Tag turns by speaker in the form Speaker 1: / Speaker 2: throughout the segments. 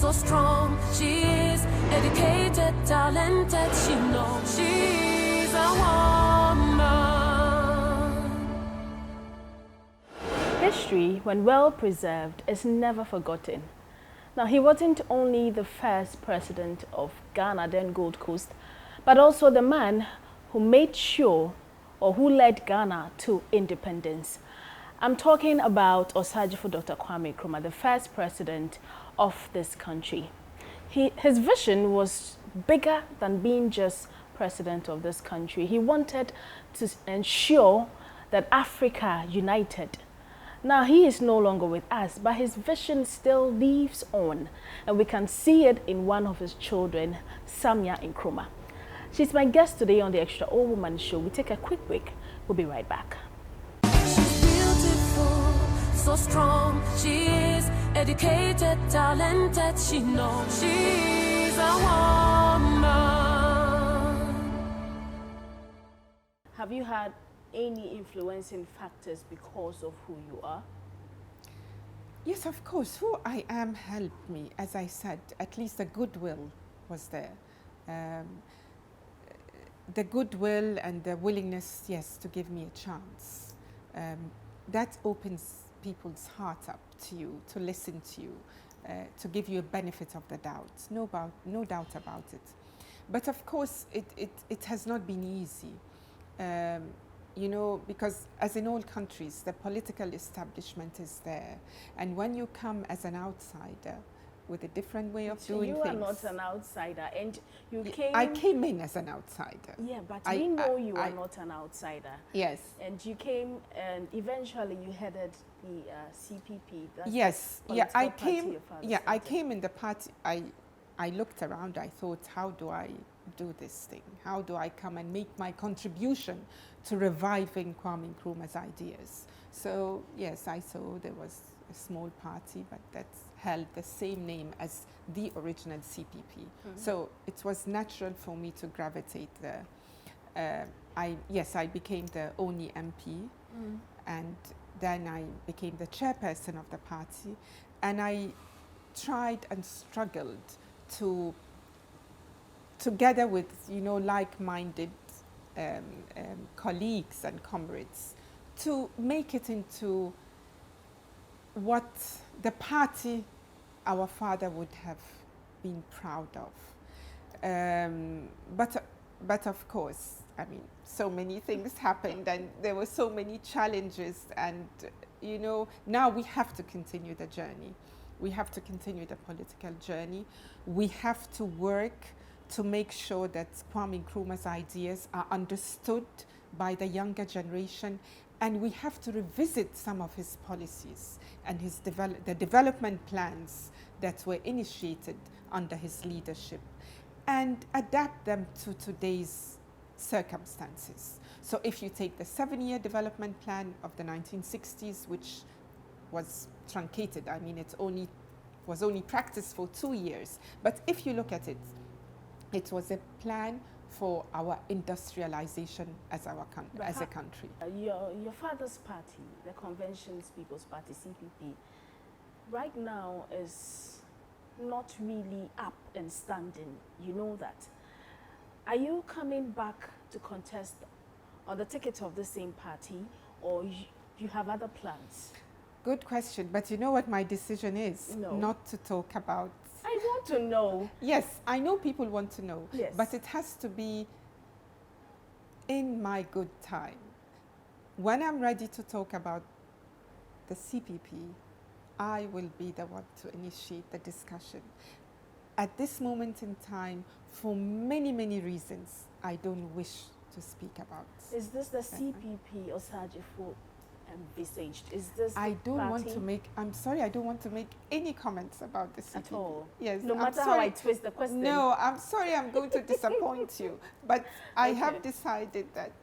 Speaker 1: so strong. She is educated, talented. She knows she's a woman.
Speaker 2: History, when well preserved, is never forgotten. Now, he wasn't only the first president of Ghana, then Gold Coast, but also the man who made sure, or who led Ghana to independence. I'm talking about Osaagyefo Dr K, the first president of this country. His vision was bigger than being just president of this country. He wanted to ensure that Africa united. Now, he is no longer with us, but his vision still lives on, and we can see it in one of his children, Samia Nkrumah. She's my guest today on the Extra Old Woman Show. We take a quick break. We'll be right back.
Speaker 1: She's beautiful, so strong. She is educated, talented. She knows she's a woman.
Speaker 2: Have you had any influencing factors because of who you are?
Speaker 3: Yes, of course. Who I am helped me. As I said, at least the goodwill was there. The goodwill and the willingness, yes, to give me a chance. That opens people's heart up to you, to listen to you, to give you a benefit of the doubt. No doubt about it. But of course, it has not been easy. You know, because as in all countries, the political establishment is there. And when you come as an outsider with a different way of doing things.
Speaker 2: You are not an outsider, and you came...
Speaker 3: I came in as an outsider.
Speaker 2: Yeah, but we know you are not an outsider.
Speaker 3: Yes.
Speaker 2: And you came, and eventually you headed the CPP.
Speaker 3: Yes, yeah, I came. Yeah, I came in the party. I looked around. I thought, how do I do this thing? How do I come and make my contribution to reviving Kwame Nkrumah's ideas? So yes, I saw there was a small party, but that held the same name as the original CPP. Mm-hmm. So it was natural for me to gravitate there. I became the only MP, and then I became the chairperson of the party, and I tried and struggled to, together with, you know, like-minded colleagues and comrades, to make it into what the party our father would have been proud of. But of course, I mean, so many things happened, and there were so many challenges, and you know, now we have to continue the journey. We have to continue the political journey. We have to work to make sure that Kwame Nkrumah's ideas are understood by the younger generation, and we have to revisit some of his policies and his the development plans that were initiated under his leadership, and adapt them to today's circumstances. So if you take the 7-year development plan of the 1960s, which was truncated, I mean, it was only practiced for 2 years, but if you look at it, it was a plan for our industrialization as a country.
Speaker 2: Your father's party, the Convention's People's Party, CPP, right now is not really up and standing. You know that. Are you coming back to contest on the ticket of the same party, or you have other plans?
Speaker 3: Good question, but you know what my decision is?
Speaker 2: No.
Speaker 3: Not to talk about.
Speaker 2: I want to know.
Speaker 3: Yes, I know people want to know,
Speaker 2: yes,
Speaker 3: but it has to be in my good time. When I'm ready to talk about the CPP, I will be the one to initiate the discussion. At this moment in time, for many, many reasons, I don't wish to speak about.
Speaker 2: Is this the CPP Osaagyefo envisaged? Is this
Speaker 3: I don't
Speaker 2: party?
Speaker 3: want to make, I'm sorry, I don't want to make any comments about the CPP.
Speaker 2: At all?
Speaker 3: Yes.
Speaker 2: No matter how I twist the question?
Speaker 3: No, I'm sorry, I'm going to disappoint you. But I have decided that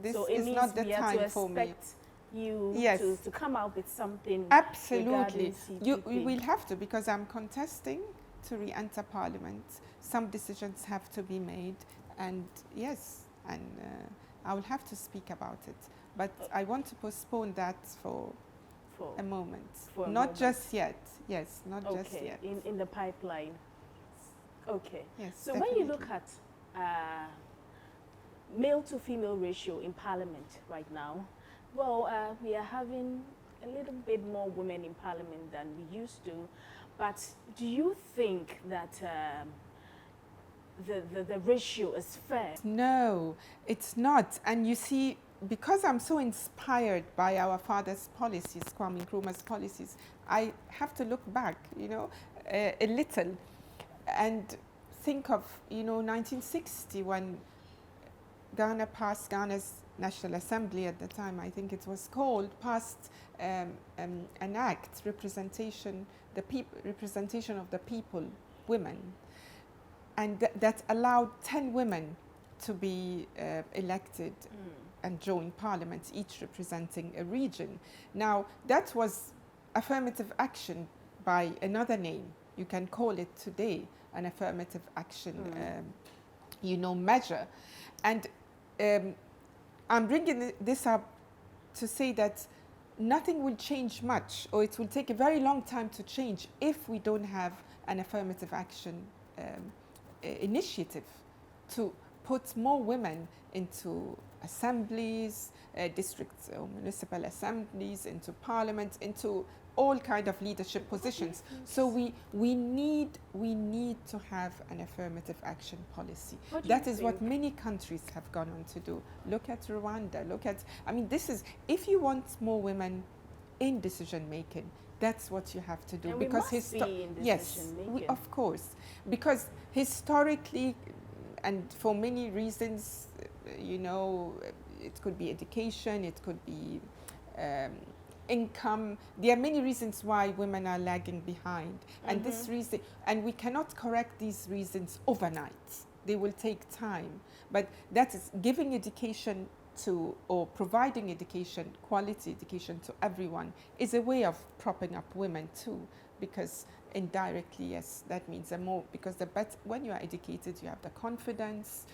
Speaker 3: this is not the time for me.
Speaker 2: You to come out with something.
Speaker 3: Absolutely. We will have to, because I'm contesting to re-enter Parliament. Some decisions have to be made, and yes, and I will have to speak about it. But I want to postpone that for
Speaker 2: for
Speaker 3: a moment.
Speaker 2: For a
Speaker 3: Not
Speaker 2: moment.
Speaker 3: just yet. Yes, not just
Speaker 2: okay,
Speaker 3: yet.
Speaker 2: in the pipeline. Okay.
Speaker 3: Yes,
Speaker 2: So
Speaker 3: definitely.
Speaker 2: when you look at male to female ratio in parliament right now, well, we are having a little bit more women in parliament than we used to. But do you think that the ratio is fair?
Speaker 3: No, it's not. And you see, because I'm so inspired by our father's policies, Kwame Nkrumah's policies, I have to look back, a little and think of, 1960 when Ghana passed, Ghana's National Assembly at the time, I think it was called, passed an act, representation of the people, women, and that allowed 10 women to be elected and join parliament, each representing a region. Now, that was affirmative action by another name. You can call it today an affirmative action, measure. And I'm bringing this up to say that nothing will change much, or it will take a very long time to change if we don't have an affirmative action initiative to put more women into assemblies, districts or municipal assemblies, into parliament, into all kind of leadership positions. So we need to have an affirmative action policy. That is what many countries have gone on to do. Look at Rwanda, if you want more women in decision making, that's what you have to do.
Speaker 2: And
Speaker 3: because
Speaker 2: we must be in decision making.
Speaker 3: of course, because historically and for many reasons, it could be education, it could be income. There are many reasons why women are lagging behind, and this reason, and we cannot correct these reasons overnight. They will take time, but that is giving education to, or providing education, quality education to everyone, is a way of propping up women too, because indirectly, yes, that means because when you are educated, you have the confidence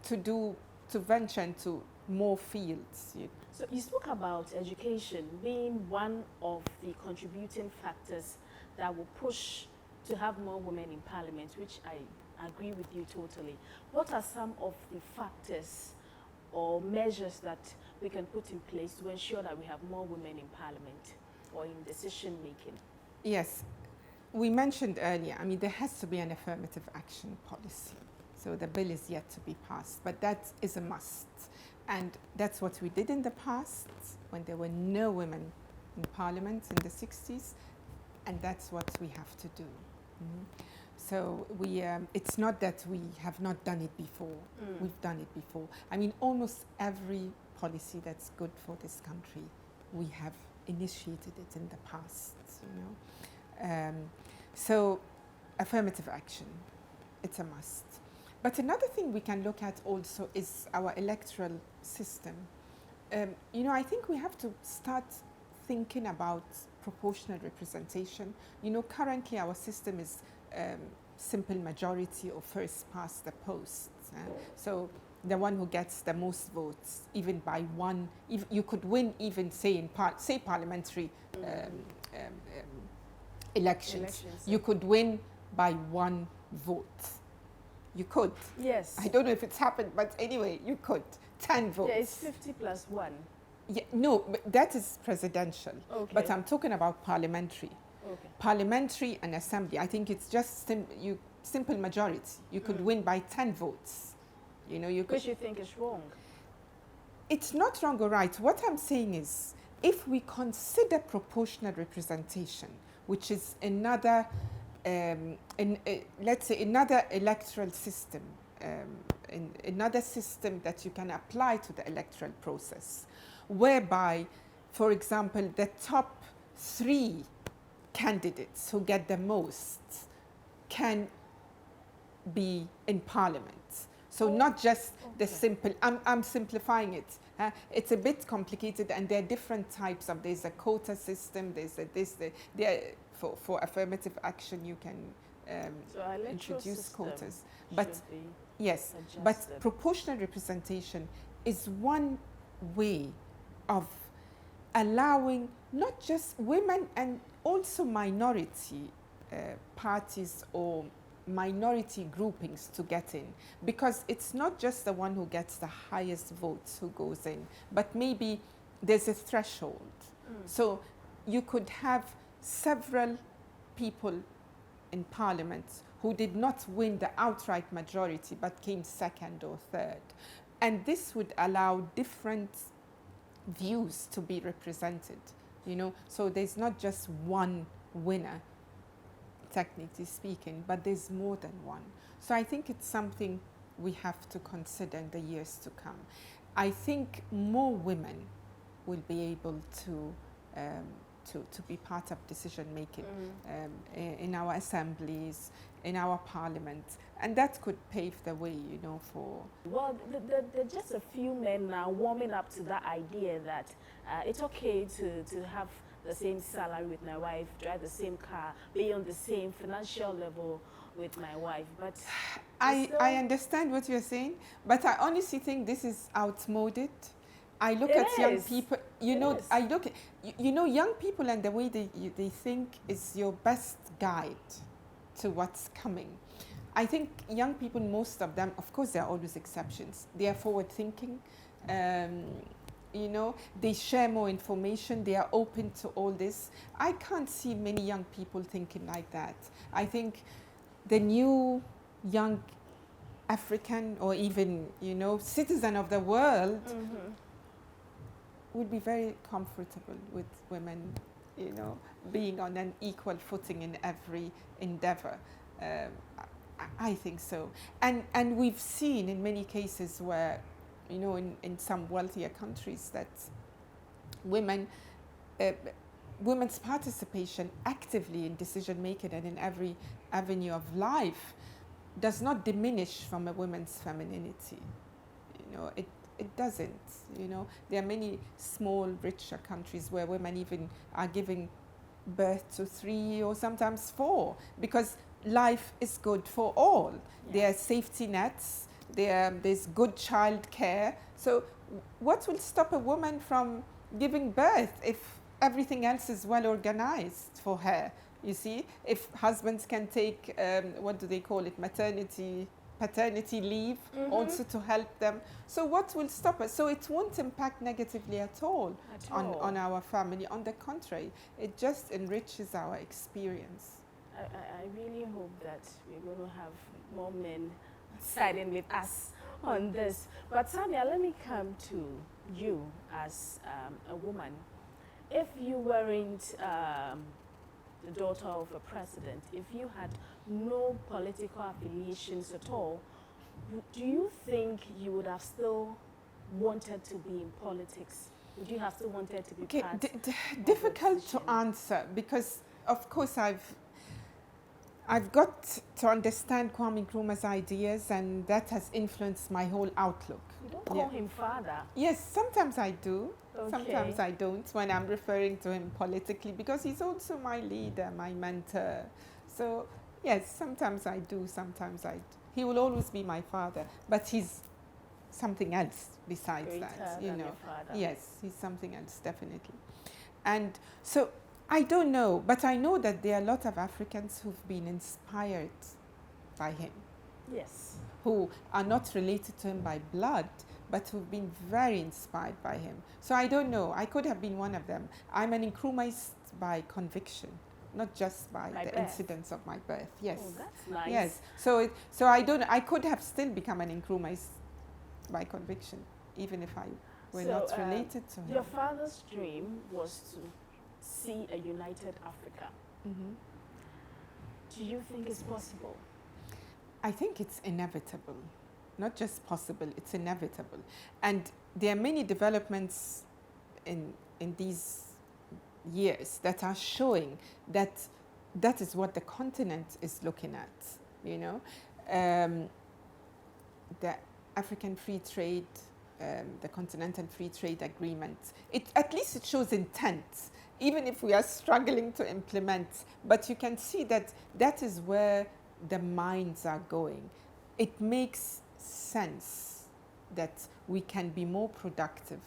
Speaker 3: to venture into more fields.
Speaker 2: So you spoke about education being one of the contributing factors that will push to have more women in parliament, which I agree with you totally. What are some of the factors or measures that we can put in place to ensure that we have more women in parliament or in decision making?
Speaker 3: Yes, we mentioned earlier, there has to be an affirmative action policy. So the bill is yet to be passed, but that is a must. And that's what we did in the past when there were no women in parliament in the 60s, and that's what we have to do. So it's not that we have not done it before. We've done it before. Almost every policy that's good for this country, we have initiated it in the past, So affirmative action, it's a must. But another thing we can look at also is our electoral system. I think we have to start thinking about proportional representation. Currently our system is simple majority or first past the post. So the one who gets the most votes, even by one, you could win even say parliamentary elections. You could win by one vote. You could.
Speaker 2: Yes.
Speaker 3: I don't know if it's happened, but anyway, you could. 10 votes.
Speaker 2: Yeah, it's 50 plus 1.
Speaker 3: Yeah, no, but that is presidential.
Speaker 2: Okay.
Speaker 3: But I'm talking about parliamentary.
Speaker 2: Okay.
Speaker 3: Parliamentary and assembly, I think it's just simple majority. You could win by 10 votes.
Speaker 2: Which you think is wrong?
Speaker 3: It's not wrong or right. What I'm saying is, if we consider proportional representation, which is another, let's say another electoral system, another system that you can apply to the electoral process, whereby, for example, the top 3 candidates who get the most can be in parliament. So not just the simple, I'm simplifying it. It's a bit complicated, and there are different types of, there's a quota system, for affirmative action you can introduce quotas. But yes, but proportional representation is one way of allowing not just women and also minority parties or minority groupings to get in, because it's not just the one who gets the highest votes who goes in, but maybe there's a threshold. So you could have several people in parliament who did not win the outright majority but came second or third, and this would allow different views to be represented, you know. So there's not just one winner, technically speaking, but there's more than one. So I think it's something we have to consider in the years to come. I think more women will be able to be part of decision making in our assemblies, in our parliament, and that could pave the way, you know, for...
Speaker 2: Well, there are just a few men now warming up to that idea that it's okay to have the same salary with my wife, drive the same car, be on the same financial level with my wife. But
Speaker 3: I understand what you're saying, but I honestly think this is outmoded. I look at young people, you know, I look at, you know, young people and the way they think is your best guide to what's coming. I think young people, most of them, of course there are always exceptions, they are forward thinking, you know, they share more information, they are open to all this. I can't see many young people thinking like that. I think the new young African or even, you know, citizen of the world would be very comfortable with women, you know, being on an equal footing in every endeavor. I think so. And we've seen in many cases where, you know, in some wealthier countries that women's participation actively in decision making and in every avenue of life does not diminish from a woman's femininity. You know, it doesn't, you know. There are many small, richer countries where women even are giving birth to 3 or sometimes 4 because life is good for all. Yeah. There are safety nets, there's good child care. So what will stop a woman from giving birth if everything else is well organized for her? You see, if husbands can take, what do they call it, paternity leave also to help them. So what will stop us? So it won't impact negatively at all on our family. On the contrary, it just enriches our experience.
Speaker 2: I really hope that we're going to have more men siding with us on this. But Samia, let me come to you as a woman. If you weren't the daughter of a president, if you had no political affiliations at all, do you think you would have still wanted to be in politics? Would you have still wanted to be part
Speaker 3: difficult to answer, because of course I've got to understand Kwame Nkrumah's ideas, and that has influenced my whole outlook.
Speaker 2: You don't call him father?
Speaker 3: Yes, sometimes I do.
Speaker 2: Okay.
Speaker 3: Sometimes I don't when I'm referring to him politically, because he's also my leader, my mentor. So yes, sometimes I do, sometimes I do. He will always be my father, but he's something else besides
Speaker 2: Greater
Speaker 3: that, you
Speaker 2: than
Speaker 3: know.
Speaker 2: your father.
Speaker 3: Yes, he's something else, definitely. And so I don't know, but I know that there are a lot of Africans who've been inspired by him.
Speaker 2: Yes.
Speaker 3: Who are not related to him by blood, but who've been very inspired by him. So I don't know, I could have been one of them. I'm an Nkrumahist by conviction, not just by the incidents of my birth. Yes.
Speaker 2: Oh, that's nice.
Speaker 3: Yes. So I don't. I could have still become an Nkrumahist by conviction, even if I were not related to him.
Speaker 2: Your father's dream was to see a united Africa. Do you think it's possible?
Speaker 3: I think it's inevitable. Not just possible, it's inevitable. And there are many developments in these years that are showing that that is what the continent is looking at, you know. The African Free Trade, the Continental Free Trade Agreement, at least it shows intent, even if we are struggling to implement. But you can see that that is where the minds are going. It makes sense that we can be more productive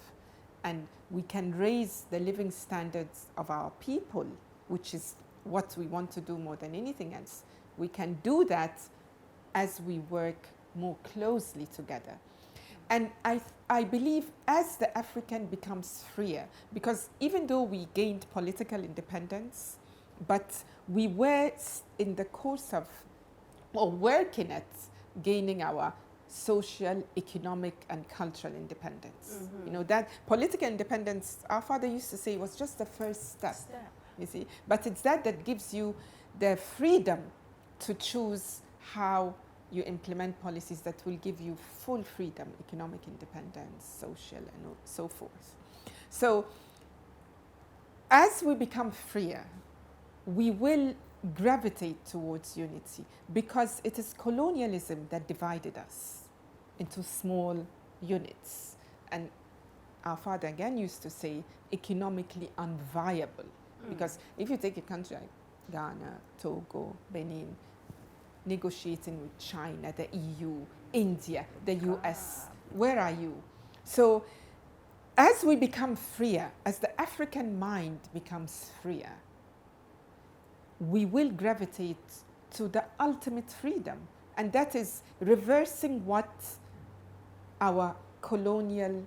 Speaker 3: and we can raise the living standards of our people, which is what we want to do more than anything else. We can do that as we work more closely together. And I believe as the African becomes freer, because even though we gained political independence, but we were in the course of, or working at gaining our social, economic, and cultural independence.
Speaker 2: Mm-hmm.
Speaker 3: You know, that political independence, our father used to say, was just the first step. You see, but it's that gives you the freedom to choose how you implement policies that will give you full freedom, economic independence, social, and so forth. So as we become freer, we will gravitate towards unity, because it is colonialism that divided us into small units. And our father again used to say, economically unviable. Because if you take a country like Ghana, Togo, Benin, negotiating with China, the EU, India, the US, where are you? So as we become freer, as the African mind becomes freer, we will gravitate to the ultimate freedom. And that is reversing what our colonial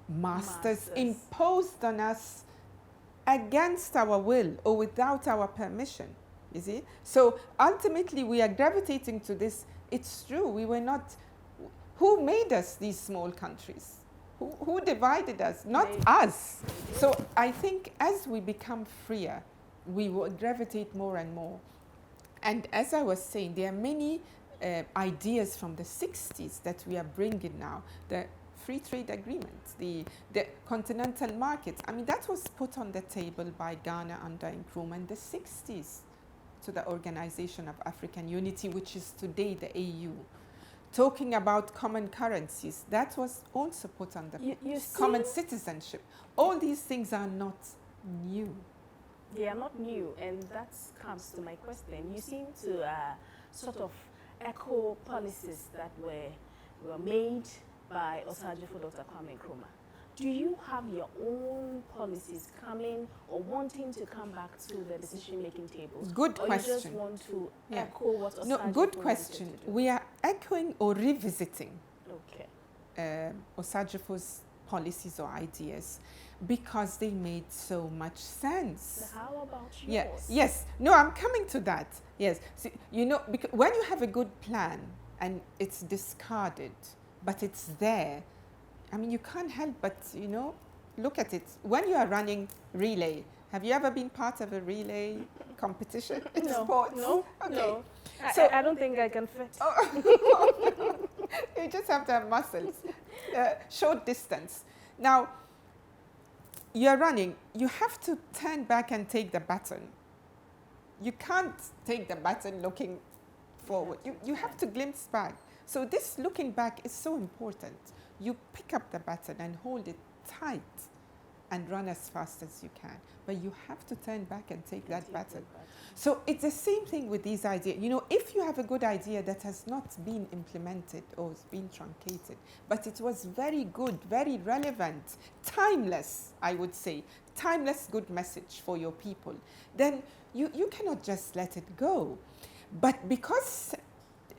Speaker 3: masters imposed on us against our will or without our permission, you see? So ultimately we are gravitating to this. It's true, we were not, who made us these small countries? Who divided us? Not us. So I think as we become freer, we will gravitate more and more. And as I was saying, there are many ideas from the 60s that we are bringing now. The free trade agreement, the continental markets. I mean, that was put on the table by Ghana under Nkrumah in the 60s to the Organization of African Unity, which is today the AU. Talking about common currencies, that was also put on the common citizenship. All these things are not new.
Speaker 2: They are not new, and that comes to my question. You seem to sort of echo policies that were made by Osaagyefo Dr K. Do you have your own policies coming or wanting to come back to the decision-making tables?
Speaker 3: Good question.
Speaker 2: Or you just want to echo what Osaagyefo
Speaker 3: No, good question. We are echoing or revisiting Osagyefo's policies or ideas because they made so much sense.
Speaker 2: So how about yours?
Speaker 3: Yes. No, I'm coming to that. Yes. See, you know, because when you have a good plan and it's discarded, but it's there, I mean, you can't help but, you know, look at it. When you are running relay, have you ever been part of a relay competition in sports?
Speaker 2: No,
Speaker 3: okay.
Speaker 2: No.
Speaker 3: So
Speaker 2: I don't think I can fit.
Speaker 3: You just have to have muscles. Short distance. Now, you're running, you have to turn back and take the baton. You can't take the baton looking forward. You have to glimpse back. So this looking back is so important. You pick up the baton and hold it tight and run as fast as you can. But you have to turn back and take that baton. So it's the same thing with these ideas. You know, if you have a good idea that has not been implemented or has been truncated, but it was very good, very relevant, timeless, I would say, timeless good message for your people, then you cannot just let it go. But because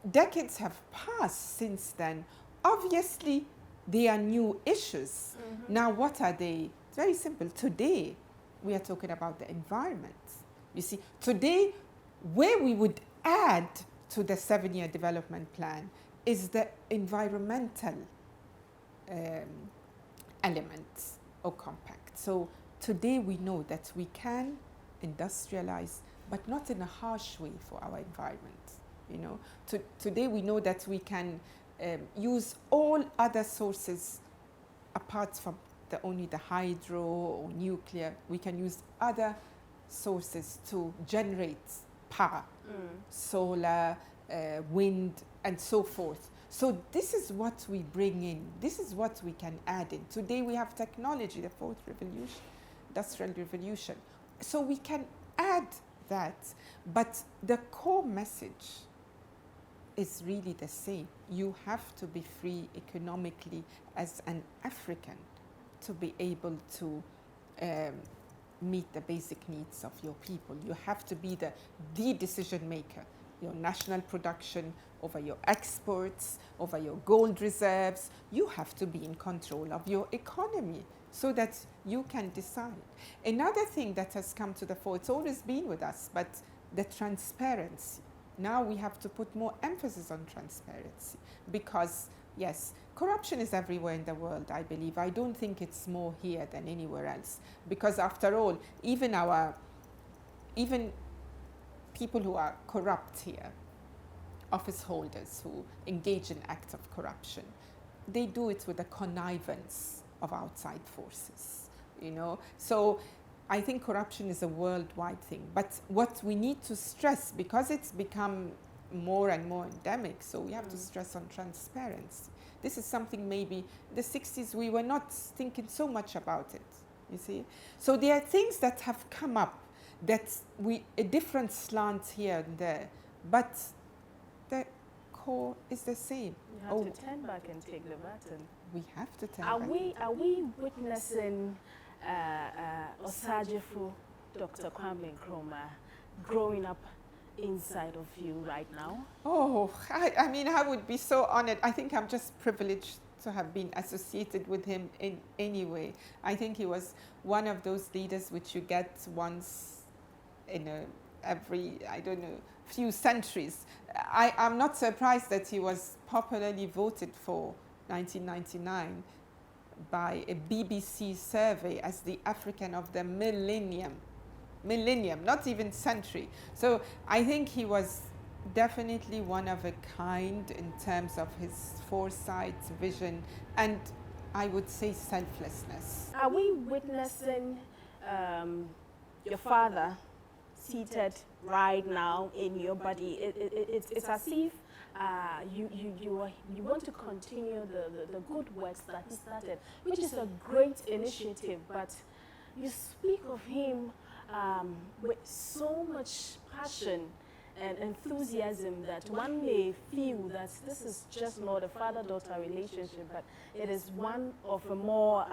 Speaker 3: decades have passed since then, obviously there are new issues. Now what are they? It's very simple. Today we are talking about the environment. You see, today where we would add to the 7-year development plan is the environmental elements or compact. So today we know that we can industrialize, but not in a harsh way for our environment. You know, today we know that we can use all other sources apart from only the hydro or nuclear. We can use other sources to generate power, solar, wind, and so forth. So this is what we bring in. This is what we can add in. Today we have technology, the fourth revolution, industrial revolution. So we can add that, but the core message is really the same. You have to be free economically as an African to be able to meet the basic needs of your people. You have to be the decision maker. Your national production, over your exports, over your gold reserves. You have to be in control of your economy so that you can decide. Another thing that has come to the fore, it's always been with us, but the transparency. Now we have to put more emphasis on transparency because, yes, corruption is everywhere in the world, I believe. I don't think it's more here than anywhere else because after all, even people who are corrupt here, office holders who engage in acts of corruption, they do it with the connivance of outside forces, you know. So I think corruption is a worldwide thing. But what we need to stress, because it's become more and more endemic, so we have to stress on transparency. This is something maybe the 60s we were not thinking so much about it, you see. So there are things that have come up that a different slant here and there, but the core is the same.
Speaker 2: You have to turn back and take the baton.
Speaker 3: We have to turn back.
Speaker 2: Are we witnessing Osaagyefo Dr Nkrumah growing up inside of you right now?
Speaker 3: Oh, I mean, I would be so honored. I think I'm just privileged to have been associated with him in any way. I think he was one of those leaders which you get once in every, I don't know, few centuries. I'm not surprised that he was popularly voted for 1999 by a BBC survey as the African of the millennium, not even century. So I think he was definitely one of a kind in terms of his foresight, vision, and I would say selflessness.
Speaker 2: Are we witnessing your father seated right now in your body? It's as if you want to continue the good works that he started, which is a great initiative, but you speak of him with so much passion and enthusiasm that one may feel that this is just not a father-daughter relationship, but it is one of a more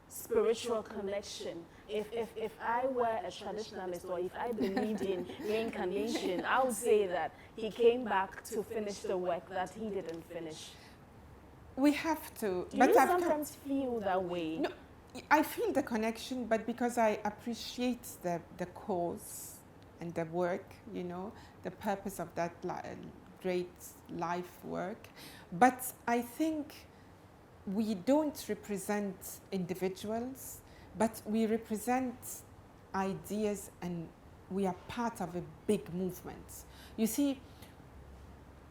Speaker 2: spiritual connection. If I were a traditionalist or if I believed in reincarnation, I would say that he came back to finish the work that he didn't finish.
Speaker 3: We have to.
Speaker 2: Do you sometimes feel that way?
Speaker 3: No, I feel the connection, but because I appreciate the cause and the work, you know, the purpose of that great life work. But I think we don't represent individuals, but we represent ideas, and we are part of a big movement. You see,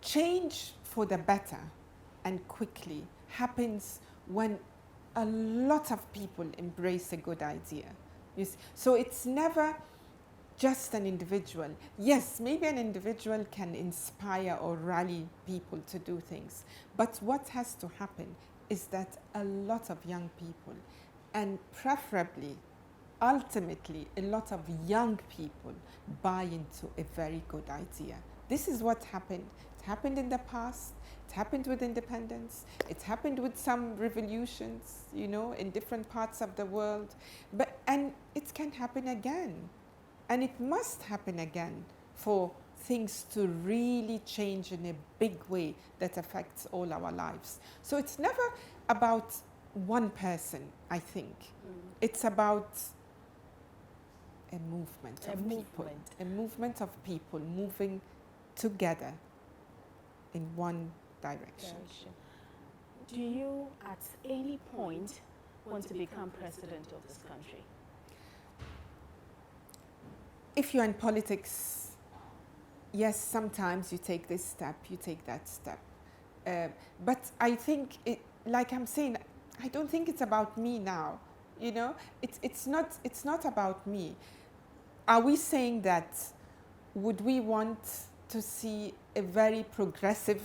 Speaker 3: change for the better and quickly happens when a lot of people embrace a good idea. So it's never just an individual. Yes, maybe an individual can inspire or rally people to do things, but what has to happen is that a lot of young people, and preferably, ultimately, a lot of young people buy into a very good idea. This is what happened. It happened in the past. It happened with independence. It happened with some revolutions, you know, in different parts of the world. And it can happen again. And it must happen again for things to really change in a big way that affects all our lives. So it's never about one person, I think. It's about a movement of people. A movement of people moving together in one direction.
Speaker 2: Do you at any point want to become president of this country?
Speaker 3: If you're in politics, yes, sometimes you take this step, you take that step. But I think, like I'm saying, I don't think it's about me now. You know, it's not about me. Are we saying that would we want to see a very progressive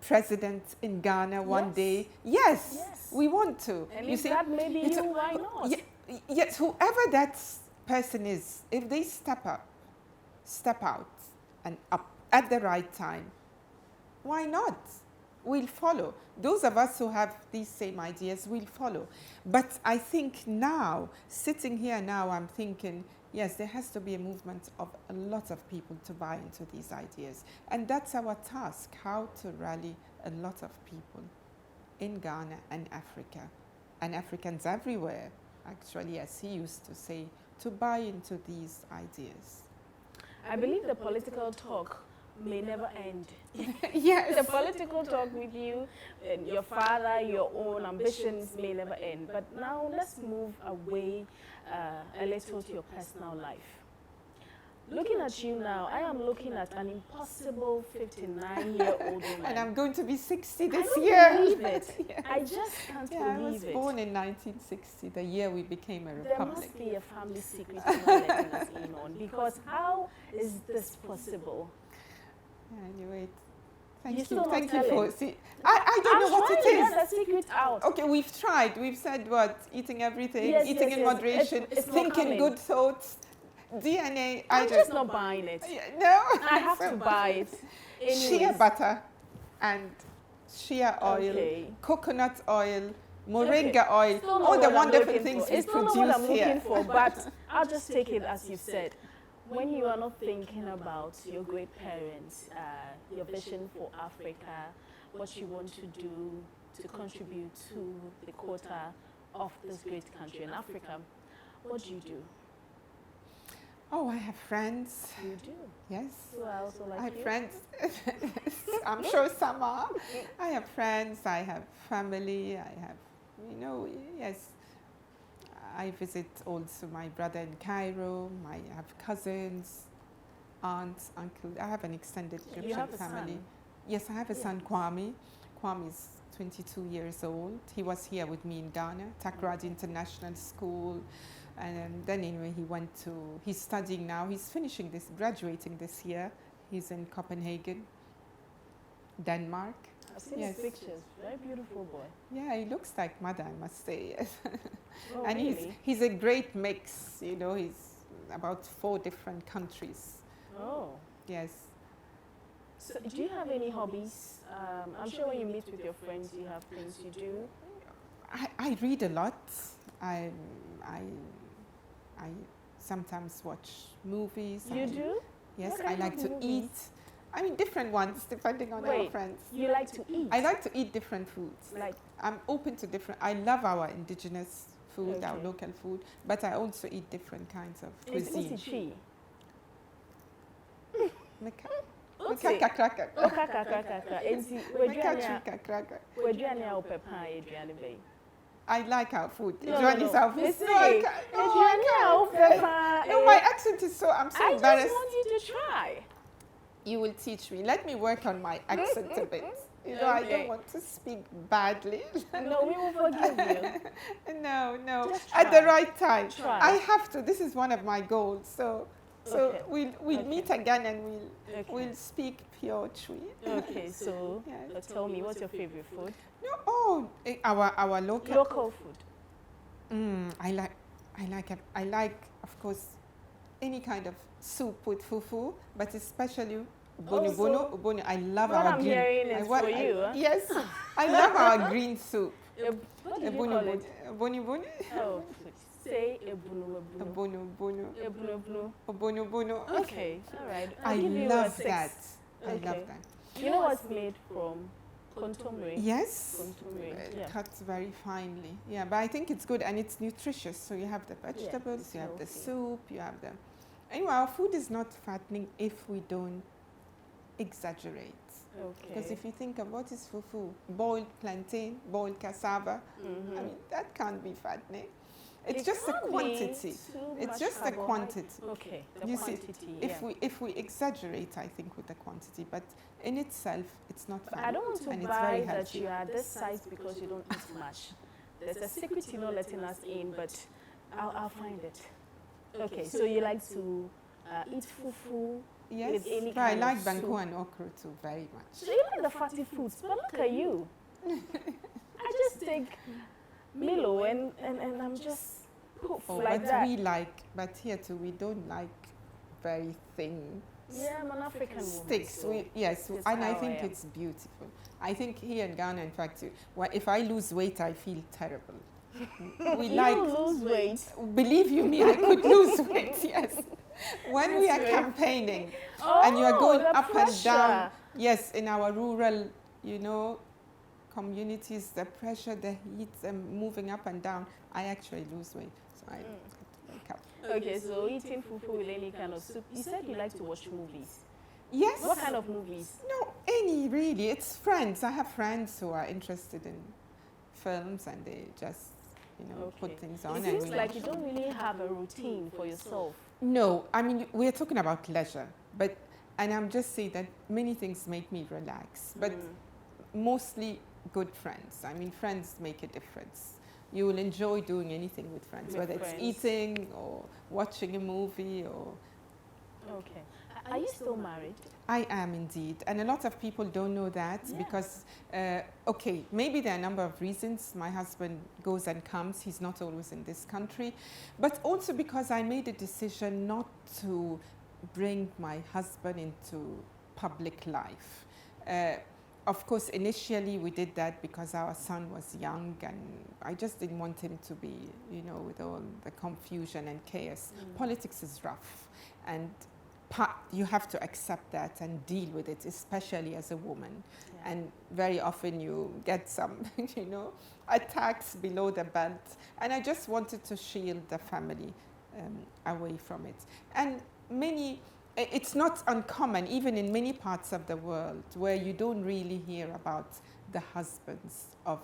Speaker 3: president in Ghana one day? Yes, we want to.
Speaker 2: And if that may be you, why not?
Speaker 3: Yes, whoever that person is, if they step out and up at the right time, why not? we'll follow. Those of us who have these same ideas will follow. But I think now, sitting here now, I'm thinking, yes, there has to be a movement of a lot of people to buy into these ideas. And that's our task, how to rally a lot of people in Ghana and Africa, and Africans everywhere, actually, as he used to say, to buy into these ideas.
Speaker 2: I believe the political talk may never end.
Speaker 3: Yes.
Speaker 2: The political talk with you and your father, your own ambitions may never end. But now let's move away a little to your personal life. Looking at you now, I am looking at an impossible 59-year-old woman.
Speaker 3: And I'm going to be 60 this
Speaker 2: I
Speaker 3: year.
Speaker 2: don't believe it.
Speaker 3: Yes.
Speaker 2: I just can't
Speaker 3: I
Speaker 2: believe
Speaker 3: was
Speaker 2: it.
Speaker 3: born in 1960, the year we became a
Speaker 2: There
Speaker 3: republic.
Speaker 2: must be a family secret you're not letting us in on, because how is this possible?
Speaker 3: Anyway,
Speaker 2: You're
Speaker 3: thank you.
Speaker 2: still not
Speaker 3: Thank you
Speaker 2: telling.
Speaker 3: for... See, I don't know what it is.
Speaker 2: Get a secret out.
Speaker 3: Okay, we've tried. We've said what? Eating everything,
Speaker 2: Yes,
Speaker 3: eating
Speaker 2: yes,
Speaker 3: in
Speaker 2: yes.
Speaker 3: moderation,
Speaker 2: It's not
Speaker 3: thinking
Speaker 2: coming.
Speaker 3: good thoughts, DNA.
Speaker 2: I'm
Speaker 3: don't
Speaker 2: just
Speaker 3: know.
Speaker 2: not buying it.
Speaker 3: Yeah, no.
Speaker 2: I have to buy it.
Speaker 3: Shea
Speaker 2: Anyways.
Speaker 3: butter and shea oil,
Speaker 2: Okay.
Speaker 3: coconut oil, moringa oil,
Speaker 2: Still not
Speaker 3: all the
Speaker 2: what I'm
Speaker 3: wonderful
Speaker 2: looking
Speaker 3: things
Speaker 2: for.
Speaker 3: we
Speaker 2: It's still not what I'm
Speaker 3: produce here.
Speaker 2: looking for, but I'll just take it as you said. When you are not thinking about your great parents, your vision for Africa, what you want to do to contribute to the quota of this great country in Africa, what do you do?
Speaker 3: Oh, I have friends.
Speaker 2: You do.
Speaker 3: Yes.
Speaker 2: Who are also like
Speaker 3: I have
Speaker 2: you?
Speaker 3: friends. I'm sure some are. I have friends. I have family. I have, yes. I visit also my brother in Cairo. I have cousins, aunts, uncle. I have an extended
Speaker 2: You
Speaker 3: Egyptian
Speaker 2: have a
Speaker 3: family.
Speaker 2: son?
Speaker 3: Yes, I have a son, Kwame. Kwame is 22 years old. He was here with me in Ghana, Takrady International School. And then anyway, he's studying now. He's graduating this year. He's in Copenhagen, Denmark.
Speaker 2: I've seen
Speaker 3: Yes.
Speaker 2: his pictures. Very beautiful boy.
Speaker 3: Yeah, he looks like mother, I must say. Yes.
Speaker 2: Oh,
Speaker 3: And
Speaker 2: really?
Speaker 3: he's a great mix. He's about 4 different countries.
Speaker 2: Oh.
Speaker 3: Yes.
Speaker 2: So do you have any hobbies? I'm sure when you meet with your friends, you have things you do.
Speaker 3: I read a lot. I sometimes watch movies.
Speaker 2: You do?
Speaker 3: Yes,
Speaker 2: What
Speaker 3: I
Speaker 2: kind
Speaker 3: like
Speaker 2: of
Speaker 3: to
Speaker 2: movies?
Speaker 3: eat. I mean, different ones depending on our
Speaker 2: Wait,
Speaker 3: friends.
Speaker 2: you like to eat?
Speaker 3: I like to eat different foods.
Speaker 2: Like,
Speaker 3: I'm open to different. I love our indigenous food, our
Speaker 2: Okay.
Speaker 3: local food, but I also eat different kinds of cuisine.
Speaker 2: Uti.
Speaker 3: Meka-kaka-kraka.
Speaker 2: Okakakakaka. Enti,
Speaker 3: Meka-chuka-kraka.
Speaker 2: weduane a opepa eduane be.
Speaker 3: I like our food.
Speaker 2: No,
Speaker 3: Joanne
Speaker 2: no,
Speaker 3: is
Speaker 2: no.
Speaker 3: our food.
Speaker 2: Missy,
Speaker 3: No, I can't. No, I
Speaker 2: eduane a
Speaker 3: can't.
Speaker 2: opepa.
Speaker 3: No, my accent is so. I'm so
Speaker 2: I just
Speaker 3: embarrassed.
Speaker 2: want you to try.
Speaker 3: You will teach me. Let me work on my accent a bit. I
Speaker 2: Okay.
Speaker 3: don't want to speak badly.
Speaker 2: No, we will forgive you.
Speaker 3: No.
Speaker 2: Just
Speaker 3: At the
Speaker 2: try.
Speaker 3: right time.
Speaker 2: Try.
Speaker 3: I have to. This is one of my goals. So
Speaker 2: Okay.
Speaker 3: we'll
Speaker 2: Okay.
Speaker 3: meet again and
Speaker 2: Okay.
Speaker 3: we'll speak pure Twi.
Speaker 2: Okay, so
Speaker 3: Yes.
Speaker 2: tell me, what's your favorite food?
Speaker 3: No, our local.
Speaker 2: Local food.
Speaker 3: I like, of course, any kind of soup with fufu, but especially
Speaker 2: Also,
Speaker 3: ubunu. I love
Speaker 2: what
Speaker 3: our
Speaker 2: I'm
Speaker 3: green.
Speaker 2: hearing is for you, huh?
Speaker 3: Yes, I love our green soup.
Speaker 2: What did you call it?
Speaker 3: Ubunu.
Speaker 2: Oh, say ebunu.
Speaker 3: Ubunu.
Speaker 2: Okay, all right.
Speaker 3: I
Speaker 2: I'll give you a
Speaker 3: love
Speaker 2: 6.
Speaker 3: that. I
Speaker 2: Okay.
Speaker 3: love that.
Speaker 2: You know what's made from contomere?
Speaker 3: Yes,
Speaker 2: Contomere, yeah.
Speaker 3: cut very finely. Yeah, but I think it's good and it's nutritious. So you have the vegetables,
Speaker 2: it's
Speaker 3: you have the
Speaker 2: healthy.
Speaker 3: soup, you have the. Anyway, our food is not fattening if we don't exaggerate.
Speaker 2: Okay.
Speaker 3: Because if you think of what is fufu, boiled plantain, boiled cassava,
Speaker 2: Mhm.
Speaker 3: I mean that can't be fattening. It's
Speaker 2: It
Speaker 3: just the
Speaker 2: can't be
Speaker 3: quantity.
Speaker 2: too
Speaker 3: It's
Speaker 2: much
Speaker 3: just the
Speaker 2: carbohydrate.
Speaker 3: quantity.
Speaker 2: Okay, the
Speaker 3: You see,
Speaker 2: quantity.
Speaker 3: If we exaggerate, I think with the quantity, but in itself, it's not
Speaker 2: But
Speaker 3: fattening.
Speaker 2: I don't want to
Speaker 3: and it's
Speaker 2: buy
Speaker 3: very
Speaker 2: that
Speaker 3: healthy.
Speaker 2: you are this size because you don't eat much. There's a secret you're not letting us in, but I'll find it. Okay, so you like to eat fufu.
Speaker 3: Yes,
Speaker 2: with any
Speaker 3: but I
Speaker 2: kind
Speaker 3: like
Speaker 2: of
Speaker 3: banku
Speaker 2: soup.
Speaker 3: and okra too very much.
Speaker 2: So you like the fatty foods, but look at you. I just take Milo and I'm just poof
Speaker 3: Oh,
Speaker 2: like
Speaker 3: but
Speaker 2: that.
Speaker 3: but here too, we don't like very thin
Speaker 2: Yeah, I'm an African woman.
Speaker 3: sticks.
Speaker 2: So
Speaker 3: Yes,
Speaker 2: it's
Speaker 3: and I
Speaker 2: how
Speaker 3: think
Speaker 2: am.
Speaker 3: it's beautiful. I think here in Ghana, in fact, if I lose weight, I feel terrible. We
Speaker 2: You lose weight.
Speaker 3: believe you me, I could lose weight, yes. When we are campaigning and you are going
Speaker 2: the
Speaker 3: up and down,
Speaker 2: pressure.
Speaker 3: yes, in our rural, communities, the pressure, the heat, moving up and down, I actually lose weight. So I have to wake up.
Speaker 2: Okay, so eating fufu with any kind of soup. You said you like to watch movies.
Speaker 3: Yes.
Speaker 2: What kind of movies?
Speaker 3: No, any really. It's friends. I have friends who are interested in films and they just, put things on.
Speaker 2: It seems like you don't really have a routine for yourself.
Speaker 3: No, I mean, we're talking about leisure, and I'm just saying that many things make me relax, but mostly good friends. I mean, friends make a difference. You will enjoy doing anything with friends, whether it's eating or watching a movie or...
Speaker 2: Okay. Are you still married?
Speaker 3: I am indeed, and a lot of people don't know that because, maybe there are a number of reasons. My husband goes and comes, he's not always in this country, but also because I made a decision not to bring my husband into public life. Of course, initially we did that because our son was young and I just didn't want him to be, with all the confusion and chaos. Politics is rough and you have to accept that and deal with it, especially as a woman. Yeah. And very often you get some, attacks below the belt. And I just wanted to shield the family away from it. And it's not uncommon, even in many parts of the world, where you don't really hear about the husbands of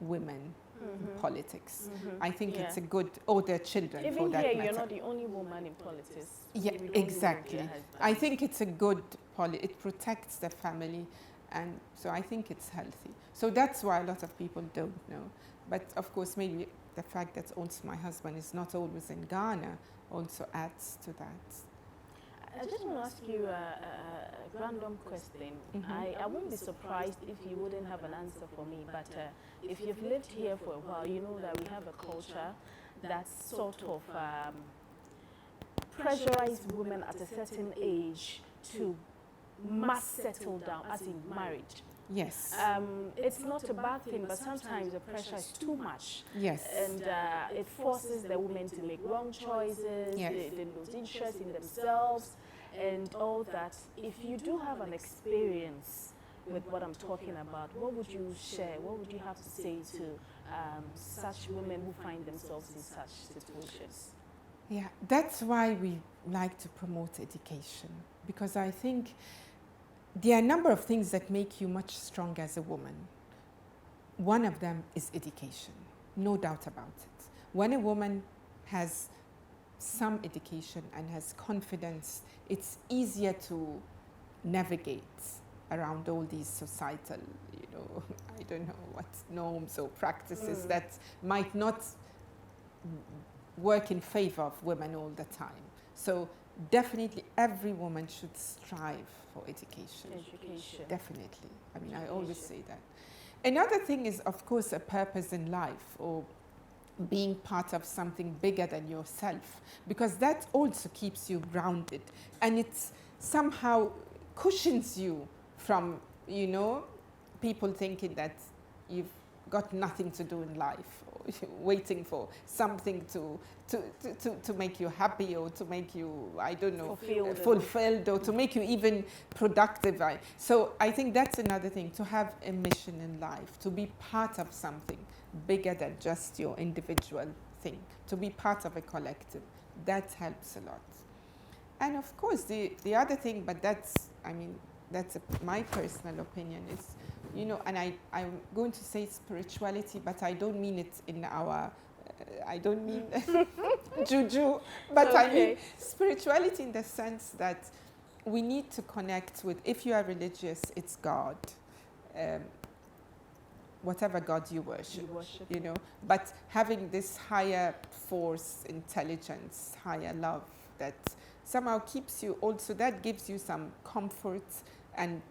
Speaker 3: women in politics. I think it's a good, or their children
Speaker 2: even
Speaker 3: for that
Speaker 2: here,
Speaker 3: matter.
Speaker 2: You're not the only woman in politics.
Speaker 3: Yeah, exactly. I think it's a good it protects the family, and so I think it's healthy. So that's why a lot of people don't know. But of course, maybe the fact that also my husband is not always in Ghana also adds to that.
Speaker 2: I just want to ask you a random question. I wouldn't be surprised if you wouldn't have an answer for me, but if you've lived here for a while, you know that we have a culture that sort of pressurize women at a certain age to must settle down, as in marriage.
Speaker 3: Yes.
Speaker 2: It's not a bad thing, but sometimes the pressure is too much.
Speaker 3: Yes.
Speaker 2: And it forces the women to make wrong choices,
Speaker 3: yes.
Speaker 2: they lose interest in themselves, and all that. If you do have an experience with what I'm talking about, what would you share? What would you have to say to such women who find themselves in such situations?
Speaker 3: Yeah, that's why we like to promote education, because I think there are a number of things that make you much stronger as a woman. One of them is education, no doubt about it. When a woman has some education and has confidence, it's easier to navigate around all these societal, I don't know what norms or practices that might not work in favor of women all the time. So definitely every woman should strive for education. Definitely. I mean, I always say that. Another thing is, of course, a purpose in life, or being part of something bigger than yourself, because that also keeps you grounded and it somehow cushions you from, people thinking that you've got nothing to do in life, or waiting for something to make you happy, or to make you, I don't know, fulfilled, or to make you even productive. So I think that's another thing, to have a mission in life, to be part of something bigger than just your individual thing, to be part of a collective. That helps a lot. And of course, the other thing, but that's my personal opinion, is, and I'm going to say spirituality, but I don't mean it in our, I don't mean juju, but okay. I mean spirituality in the sense that we need to connect with, if you are religious, it's God. Whatever God you worship, but having this higher force, intelligence, higher love that somehow keeps you also, that gives you some comfort and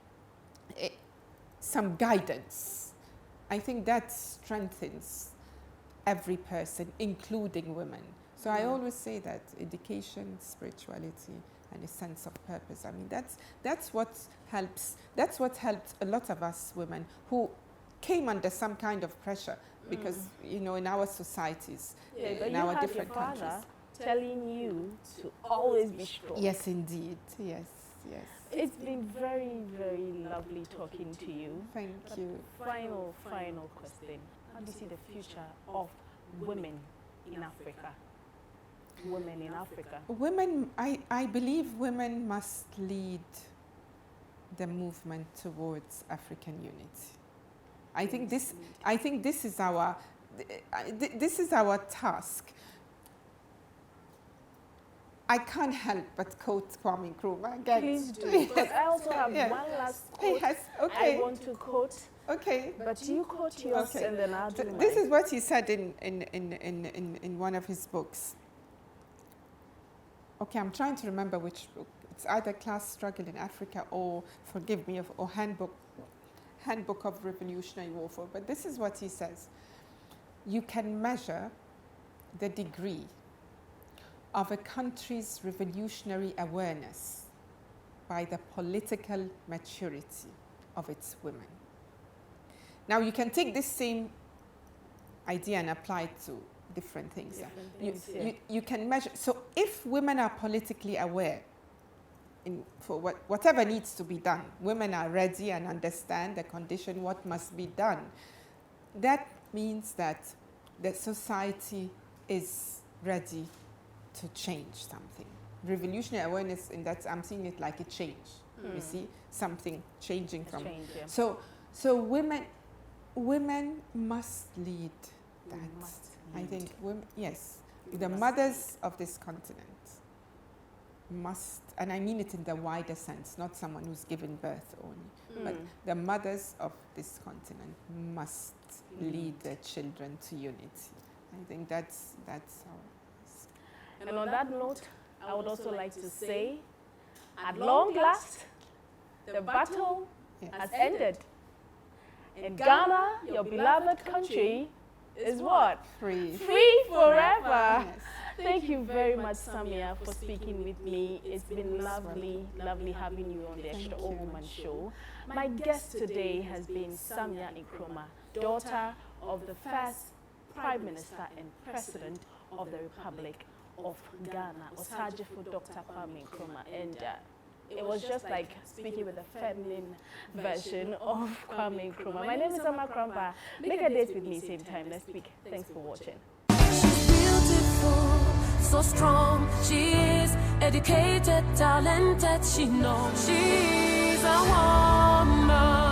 Speaker 3: some guidance. I think that strengthens every person, including women. So I always say that education, spirituality, and a sense of purpose. I mean, that's what helps. That's what helped a lot of us women who came under some kind of pressure because, you know, in our societies, in our different countries.
Speaker 2: Father telling you to always be strong.
Speaker 3: Yes, indeed. Yes, yes.
Speaker 2: It's been very, very lovely talking to you.
Speaker 3: Thank you.
Speaker 2: Final question. How do you see the future of women in Africa? Women in Africa.
Speaker 3: Women, I believe women must lead the movement towards African unity. I think this is our task. I can't help but quote Kwame Nkrumah again.
Speaker 2: Please do. But I also have one last quote
Speaker 3: okay.
Speaker 2: I want to quote.
Speaker 3: Okay.
Speaker 2: But you quote yours and then I'll do mine.
Speaker 3: This is what he said in one of his books. Okay, I'm trying to remember which book. It's either Class Struggle in Africa or, forgive me, or Handbook of Revolutionary Warfare. But this is what he says. You can measure the degree of a country's revolutionary awareness by the political maturity of its women. Now, you can take this same idea and apply it to different things. You can measure. So if women are politically aware for whatever needs to be done, women are ready and understand the condition, what must be done, that means that the society is ready to change something. Revolutionary awareness, in that I'm seeing it like a change. You see, something changing from. So women must lead that. I think women, yes, the mothers of this continent must, and I mean it in the wider sense, not someone who's given birth only, but the mothers of this continent must lead their children to unity. I think that's how.
Speaker 2: And on that note, I would also like to say, at long last, the battle has ended. In Ghana, your beloved country, is what?
Speaker 3: Free.
Speaker 2: Free forever. Yes. Thank you very much, Samia, for speaking with me. It's been lovely having you on the Extra Woman Show. My guest today has been Samia Nkrumah, daughter of the first Prime Minister and President of the Republic of Ghana, Osaagyefo Dr K. And it was just like speaking with a feminine version of Kwame Nkrumah. My name is Amma Krampah. Make a date with me same time. Let's speak. Thanks for watching.
Speaker 1: She's beautiful, so strong. She is educated, talented. She knows she's a woman.